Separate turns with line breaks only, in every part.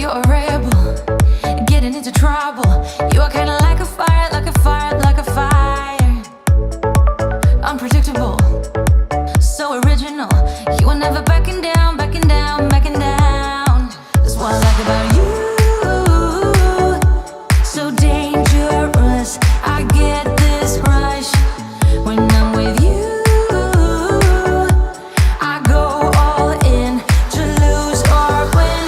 You're a rebel, getting into trouble. You are kinda like a fire, like a fire, like a fire. Unpredictable, so original. You are never backing down, backing down, backing down. That's what I like about you. So dangerous, I get this rush when I'm with you. I go all in to lose or win.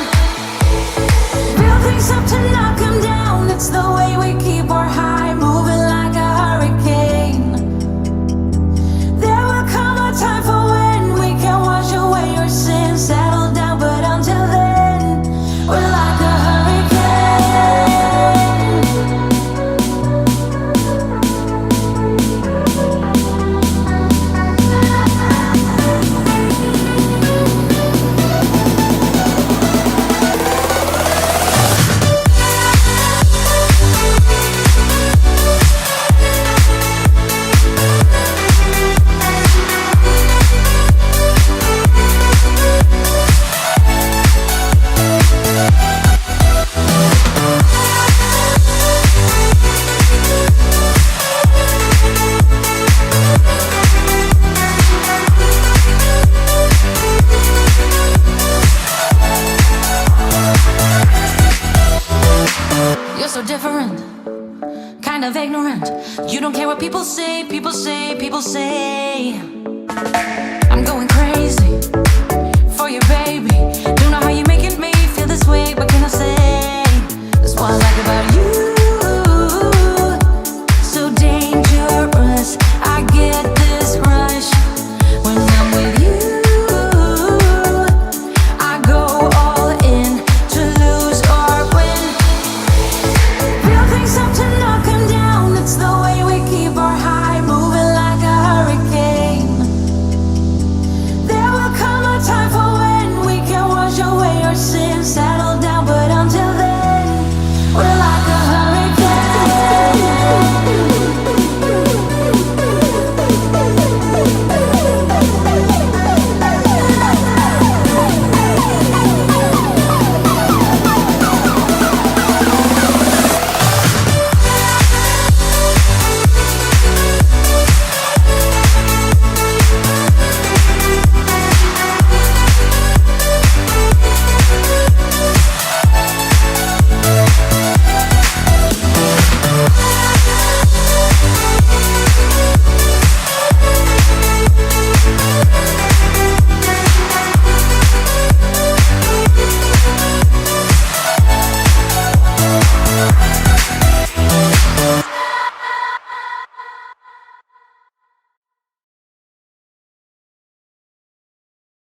Build things up to knock 'em down. It's the way we keep our high, moving like a hurricane. There will come a time for when we can wash away your sins, settle down, but until then, we're like a hurricane. You're so different, kind of ignorant. You don't care what people say, people say, people say.